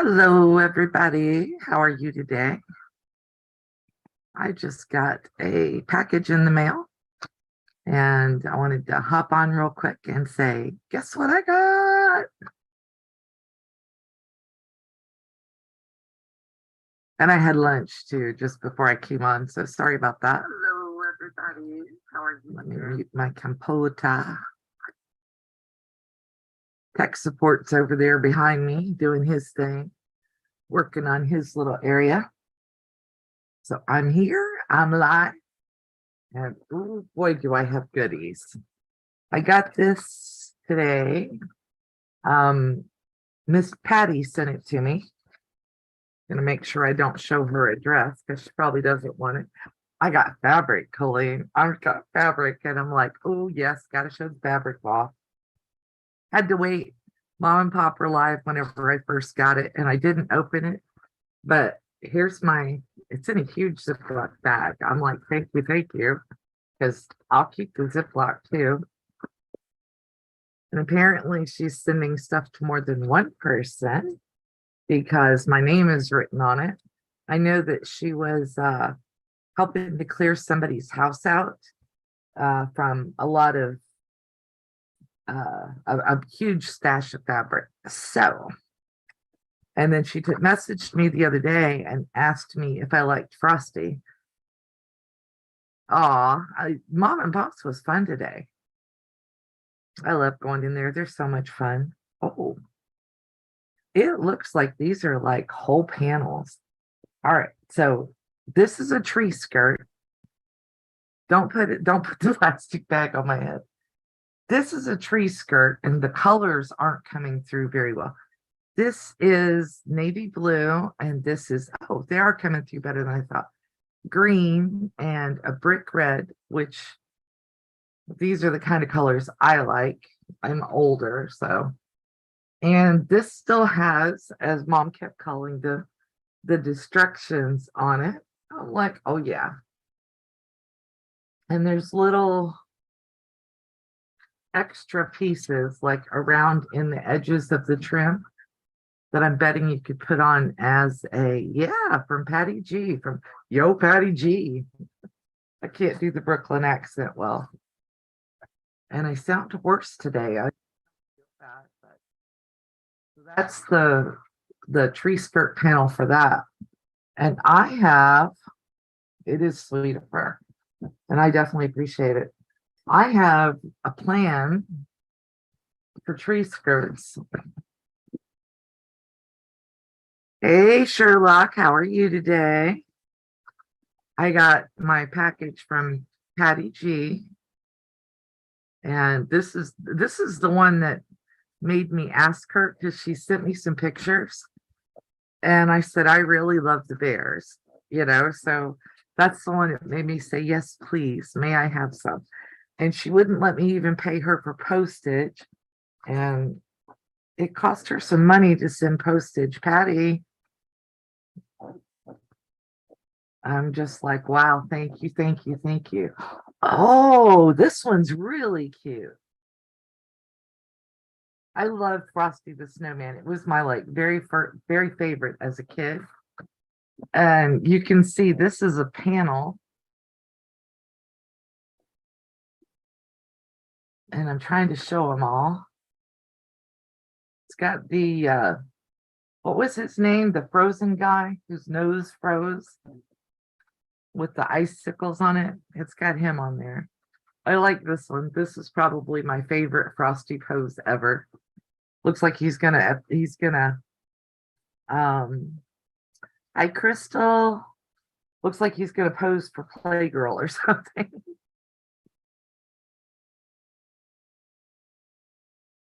Hello, everybody. How are you today? I just got a package in the mail and I wanted to hop on real quick and say, guess what I got? And I had lunch too just before I came on. So sorry about that. Hello, everybody. How are you? Let me mute my computer. Tech support's over there behind me doing his thing, working on his little area. So I'm here, I'm live, and oh boy, do I have goodies. I got this today. Miss Patty sent it to me. Gonna make sure I don't show her address because she probably doesn't want it. I got fabric, Colleen. I've got fabric, and I'm like, oh yes, gotta show the fabric off. Had to wait. Mom and Pop were live whenever I first got it, and I didn't open it. But here's it's in a huge Ziploc bag. I'm like, thank you, because I'll keep the Ziploc too. And apparently she's sending stuff to more than one person because my name is written on it. I know that she was helping to clear somebody's house out from a lot of a huge stash of fabric. So, and then she messaged me the other day and asked me if I liked Frosty. Aw, Mom and Pop's was fun today. I love going in there. They're so much fun. Oh, it looks like these are like whole panels. All right, so this is a tree skirt. Don't put the plastic bag on my head. This is a tree skirt, and the colors aren't coming through very well. This is navy blue, and this is, oh, they are coming through better than I thought. Green and a brick red, which these are the kind of colors I like. I'm older, so. And this still has, as Mom kept calling the destructions on it. I'm like, oh yeah. And there's little extra pieces like around in the edges of the trim that I'm betting you could put on as from Patty G, from Yo Patty G. I can't do the Brooklyn accent well. And I sound worse today. I feel bad, but so that's the tree skirt panel for that. And it is sweet of her, and I definitely appreciate it. I have a plan for tree skirts. Hey, Sherlock, how are you today? I got my package from Patty G. And this is the one that made me ask her because she sent me some pictures. And I said, I really love the bears, so that's the one that made me say, yes, please, may I have some? And she wouldn't let me even pay her for postage. And it cost her some money to send postage. Patty, I'm just like, wow, thank you, thank you, thank you. Oh, this one's really cute. I love Frosty the Snowman. It was my very favorite as a kid. And you can see this is a panel. And I'm trying to show them all. It's got the what was his name? The frozen guy whose nose froze with the icicles on it. It's got him on there. I like this one. This is probably my favorite Frosty pose ever. Looks like he's gonna hi Crystal. Looks like he's gonna pose for Playgirl or something.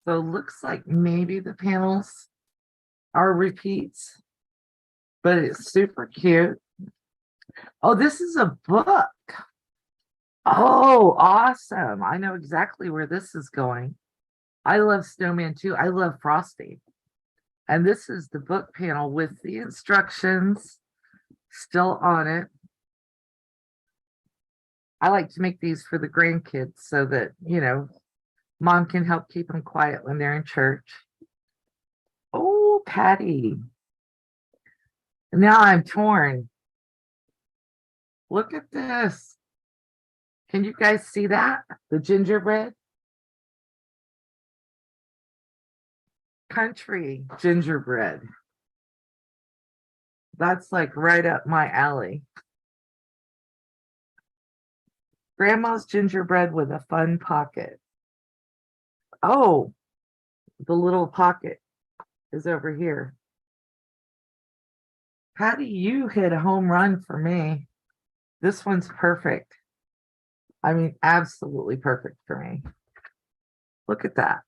So looks like maybe the panels are repeats, but it's super cute. Oh, this is a book. Oh, awesome. I know exactly where this is going. I love Snowman too. I love Frosty. And this is the book panel with the instructions still on it. I like to make these for the grandkids so that, Mom can help keep them quiet when they're in church. Oh, Patty. Now I'm torn. Look at this. Can you guys see that? The gingerbread? Country gingerbread. That's like right up my alley. Grandma's gingerbread with a fun pocket. Oh, the little pocket is over here. Patty, you hit a home run for me. This one's perfect. I mean, absolutely perfect for me. Look at that.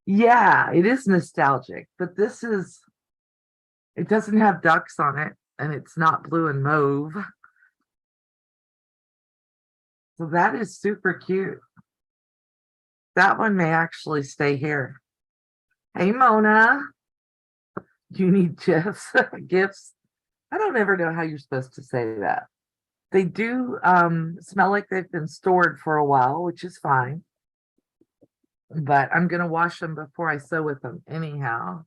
Yeah, it is nostalgic, but this is, it doesn't have ducks on it, and it's not blue and mauve. So that is super cute. That one may actually stay here. Hey, Mona, you need gifts. Gifts. I don't ever know how you're supposed to say that. They do smell like they've been stored for a while, which is fine. But I'm going to wash them before I sew with them anyhow.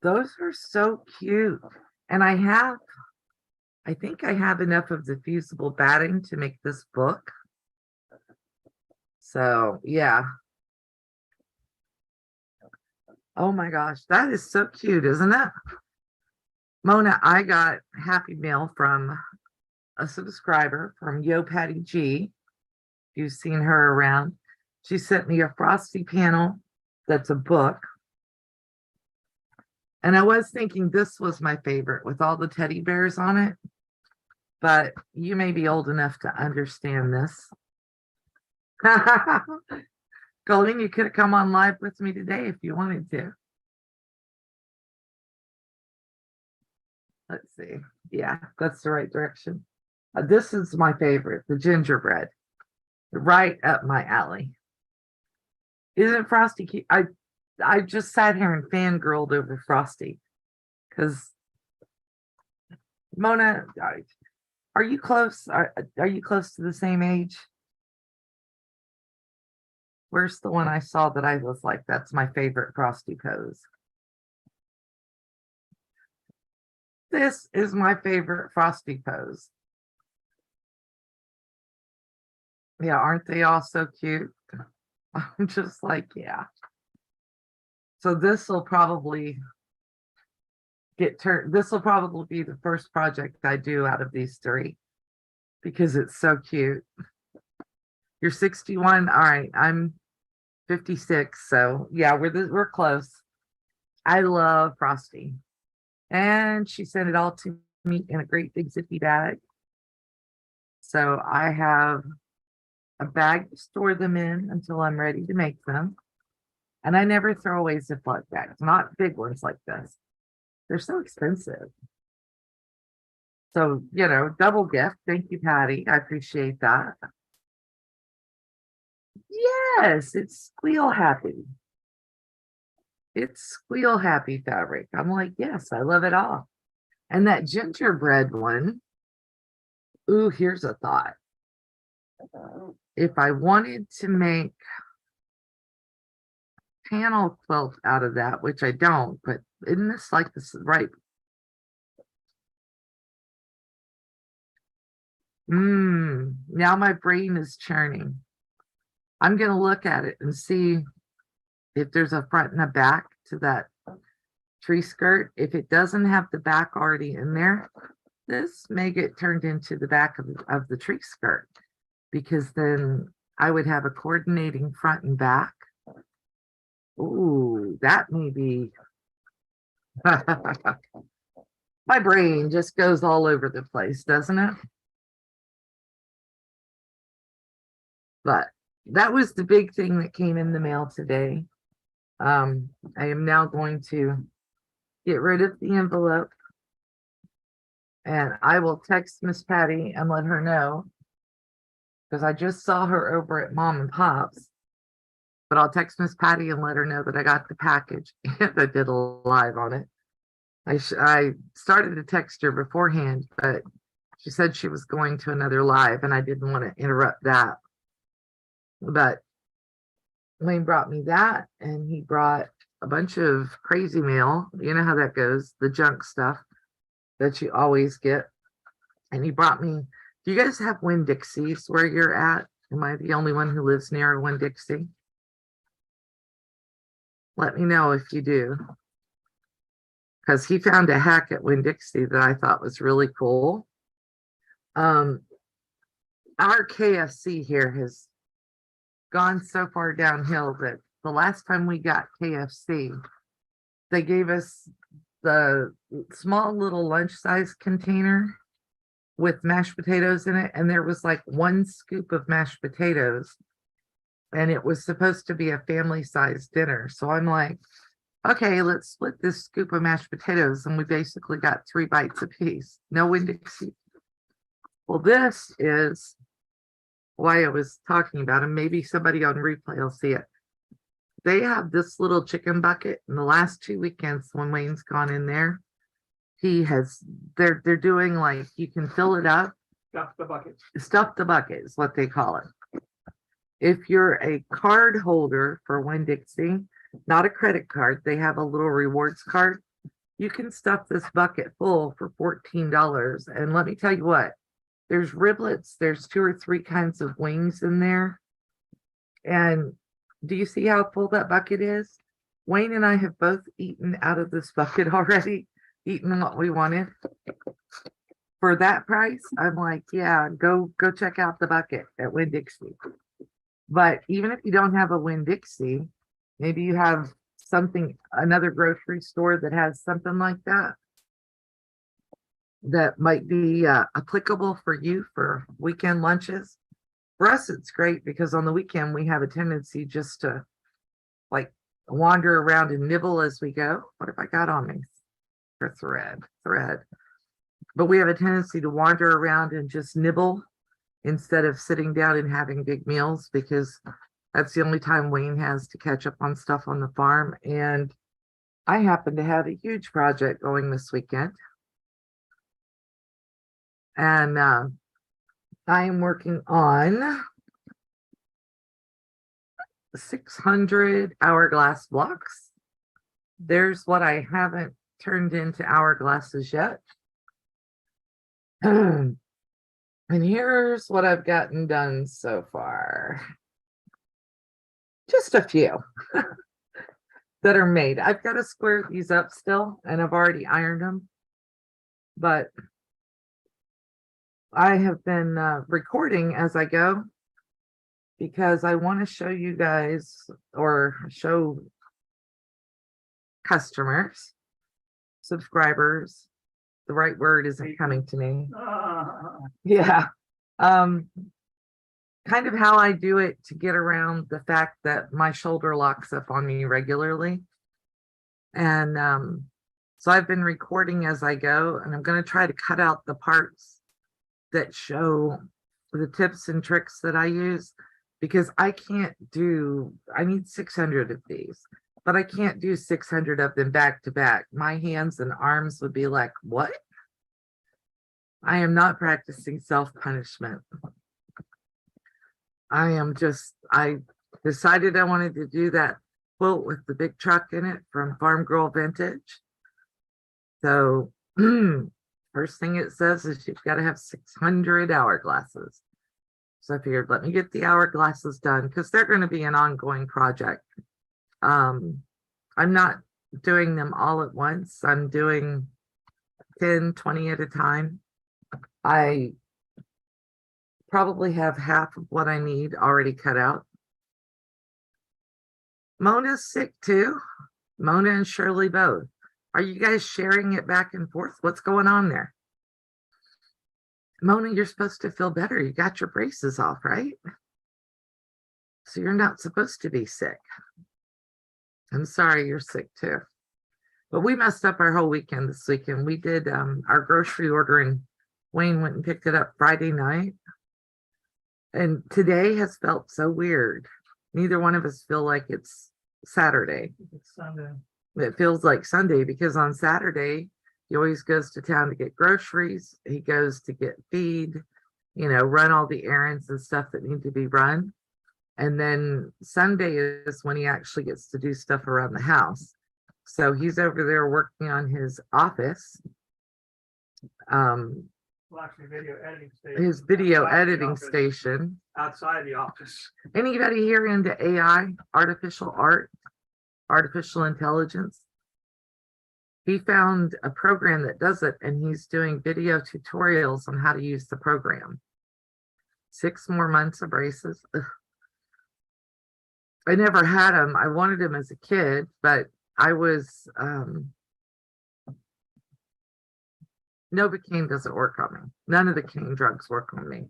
Those are so cute. And I think I have enough of the fusible batting to make this book. So, yeah. Oh my gosh, that is so cute, isn't it? Mona, I got Happy Mail from a subscriber from Yo Patty G. You've seen her around. She sent me a Frosty panel that's a book. And I was thinking this was my favorite with all the teddy bears on it. But you may be old enough to understand this. Golding, you could have come on live with me today if you wanted to. Let's see. Yeah, that's the right direction. This is my favorite, the gingerbread. Right up my alley. Isn't Frosty cute? I just sat here and fangirled over Frosty. Because Mona, are you close? Are you close to the same age? Where's the one I saw that I was like, that's my favorite Frosty pose? This is my favorite Frosty pose. Yeah, aren't they all so cute? I'm just like, yeah. So this will probably get turned. This will probably be the first project I do out of these three because it's so cute. You're 61. All right, I'm 56. So yeah, we're close. I love Frosty. And she sent it all to me in a great big zippy bag. So I have a bag to store them in until I'm ready to make them. And I never throw away Ziploc bags, not big ones like this. They're so expensive. So, you know, double gift. Thank you, Patty. I appreciate that. Yes, it's squeal happy. It's squeal happy fabric. I'm like, yes, I love it all. And that gingerbread one, ooh, here's a thought. If I wanted to make panel quilt out of that, which I don't, but isn't this like this right? Now my brain is churning. I'm gonna look at it and see if there's a front and a back to that tree skirt. If it doesn't have the back already in there, this may get turned into the back of the tree skirt, because then I would have a coordinating front and back. Ooh, that may be. My brain just goes all over the place, doesn't it? But that was the big thing that came in the mail today. I am now going to get rid of the envelope, and I will text Miss Patty and let her know, because I just saw her over at Mom and Pop's. But I'll text Miss Patty and let her know that I got the package and I did a live on it. I started to text her beforehand, but she said she was going to another live and I didn't want to interrupt that. But Wayne brought me that, and he brought a bunch of crazy mail. You know how that goes, the junk stuff that you always get. And he brought me, do you guys have WinnDixies where you're at? Am I the only one who lives near a WinnDixie? Let me know if you do. Because he found a hack at WinnDixie that I thought was really cool. Our KFC here has gone so far downhill that the last time we got KFC, they gave us the small little lunch size container with mashed potatoes in it, and there was like 1 scoop of mashed potatoes, and it was supposed to be a family size dinner. So I'm like, okay, let's split this scoop of mashed potatoes, and we basically got 3 bites apiece. No WinnDixie. Well, this is why I was talking about, and maybe somebody on replay will see it. They have this little chicken bucket, and the last 2 weekends when Wayne's gone in there, they're doing like, you can fill it up. Stuff the bucket. Stuff the bucket is what they call it. If you're a card holder for WinnDixie, not a credit card, they have a little rewards card. You can stuff this bucket full for $14. And let me tell you what, there's riblets, there's 2 or 3 kinds of wings in there. And do you see how full that bucket is? Wayne and I have both eaten out of this bucket already, eaten what we wanted. For that price, I'm like, yeah, go check out the bucket at WinnDixie. But even if you don't have a WinnDixie, maybe you have something, another grocery store that has something like that, that might be applicable for you for weekend lunches. For us, it's great because on the weekend we have a tendency just to like wander around and nibble as we go. What have I got on me? For thread. But we have a tendency to wander around and just nibble instead of sitting down and having big meals, because that's the only time Wayne has to catch up on stuff on the farm. And I happen to have a huge project going this weekend. And I am working on 600 hourglass blocks. There's what I haven't turned into hourglasses yet. And here's what I've gotten done so far. Just a few that are made. I've got to square these up still, and I've already ironed them. But I have been recording as I go because I want to show you guys, or show customers, subscribers, the right word isn't coming to me. Yeah. Kind of how I do it to get around the fact that my shoulder locks up on me regularly. And so I've been recording as I go, and I'm going to try to cut out the parts that show the tips and tricks that I use, because I need 600 of these, but I can't do 600 of them back to back. My hands and arms would be like, what? I am not practicing self-punishment. I decided I wanted to do that quilt with the big truck in it from Farm Girl Vintage. So first thing it says is you've got to have 600 hourglasses. So I figured, let me get the hourglasses done, because they're going to be an ongoing project. I'm not doing them all at once. I'm doing 10, 20 at a time. I probably have half of what I need already cut out. Mona's sick too. Mona and Shirley both. Are you guys sharing it back and forth? What's going on there? Mona, you're supposed to feel better. You got your braces off, right? So you're not supposed to be sick. I'm sorry you're sick too. But we messed up our whole weekend this weekend. We did our grocery ordering. Wayne went and picked it up Friday night. And today has felt so weird. Neither one of us feel like it's Saturday. It's Sunday. It feels like Sunday, because on Saturday, he always goes to town to get groceries. He goes to get feed, run all the errands and stuff that need to be run. And then Sunday is when he actually gets to do stuff around the house. So he's over there working on his office. Well, actually, video editing station. His video outside the editing office. station. Outside the office. Anybody here into AI, artificial art, artificial intelligence? He found a program that does it, and he's doing video tutorials on how to use the program. 6 more months of braces. Ugh. I never had them. I wanted them as a kid, but I was Novocaine doesn't work on me. None of the cane drugs work on me.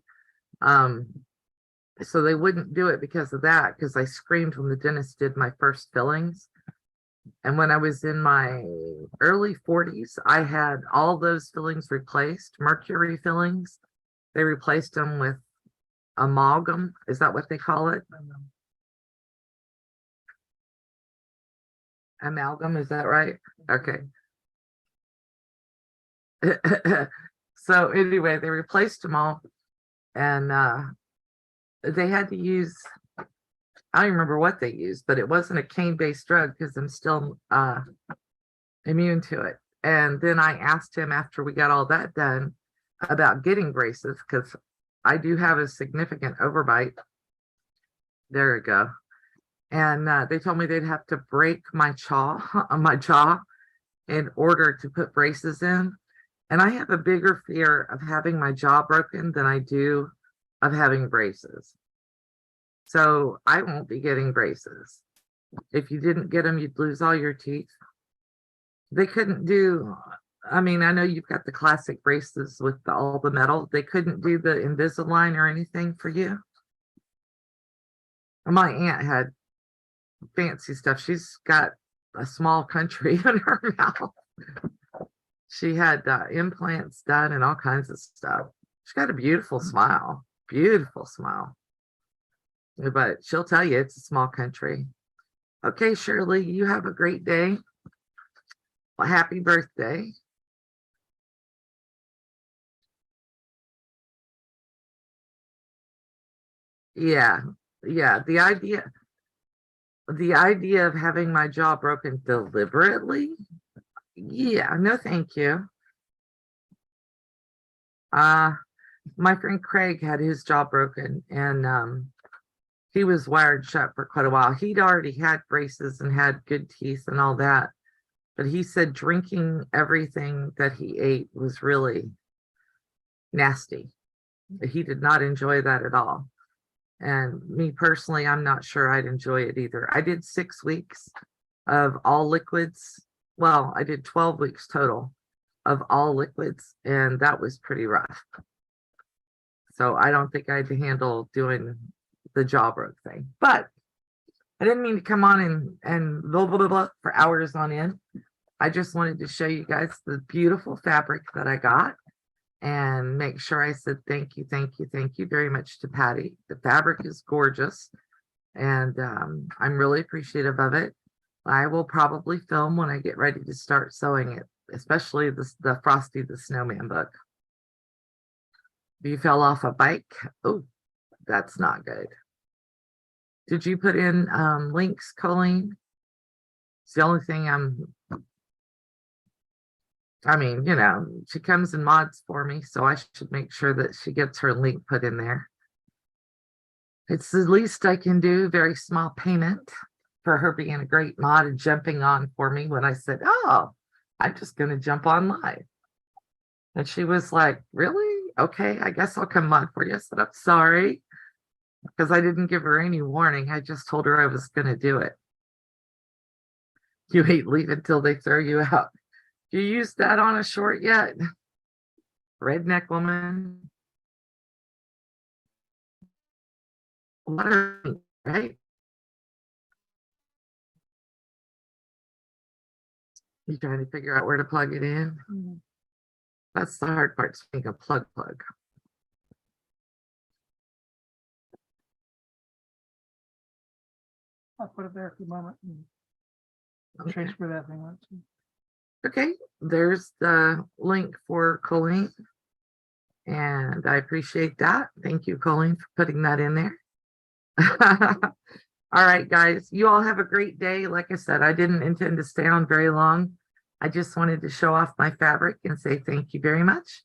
So they wouldn't do it because of that, because I screamed when the dentist did my first fillings. And when I was in my early 40s, I had all those fillings replaced, mercury fillings. They replaced them with amalgam. Is that what they call it? Amalgam, is that right? Okay. So anyway, they replaced them all, and they had to use, I don't remember what they used, but it wasn't a cane-based drug because I'm still immune to it. And then I asked him after we got all that done about getting braces, because I do have a significant overbite. There we go. And they told me they'd have to break my jaw in order to put braces in. And I have a bigger fear of having my jaw broken than I do of having braces. So I won't be getting braces. If you didn't get them, you'd lose all your teeth. They couldn't do, I mean, I know you've got the classic braces with all the metal. They couldn't do the Invisalign or anything for you. My aunt had fancy stuff. She's got a small country in her mouth. She had implants done and all kinds of stuff. She's got a beautiful smile, but she'll tell you it's a small country. Okay, Shirley, you have a great day. Well, happy birthday. Yeah, the idea of having my jaw broken deliberately, yeah, no thank you. My friend Craig had his jaw broken, and he was wired shut for quite a while. He'd already had braces and had good teeth and all that, but he said drinking everything that he ate was really nasty. He did not enjoy that at all. And me personally, I'm not sure I'd enjoy it either. I did 6 weeks of all liquids. Well, I did 12 weeks total of all liquids, and that was pretty rough. So I don't think I'd handle doing the jaw broke thing. But I didn't mean to come on and blah, blah, blah, blah for hours on end. I just wanted to show you guys the beautiful fabric that I got, and make sure I said thank you very much to Patty. The fabric is gorgeous, and I'm really appreciative of it. I will probably film when I get ready to start sewing it, especially the Frosty the Snowman book. You fell off a bike? Oh, that's not good. Did you put in links, Colleen? It's the only thing I mean, you know, she comes and mods for me, so I should make sure that she gets her link put in there. It's the least I can do, very small payment for her being a great mod and jumping on for me when I said, oh, I'm just going to jump on live. And she was like, really? Okay, I guess I'll come mod for you. I said, I'm sorry, because I didn't give her any warning. I just told her I was going to do it. You ain't leave until they throw you out. You used that on a short yet? Redneck woman. Right? You trying to figure out where to plug it in? That's the hard part, being a plug. I'll put it there for a moment and trace where that thing went to. Okay, there's the link for Colleen, and I appreciate that. Thank you, Colleen, for putting that in there. All right, guys, you all have a great day. Like I said, I didn't intend to stay on very long. I just wanted to show off my fabric and say thank you very much.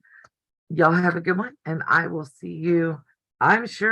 Y'all have a good one, and I will see you, I'm sure.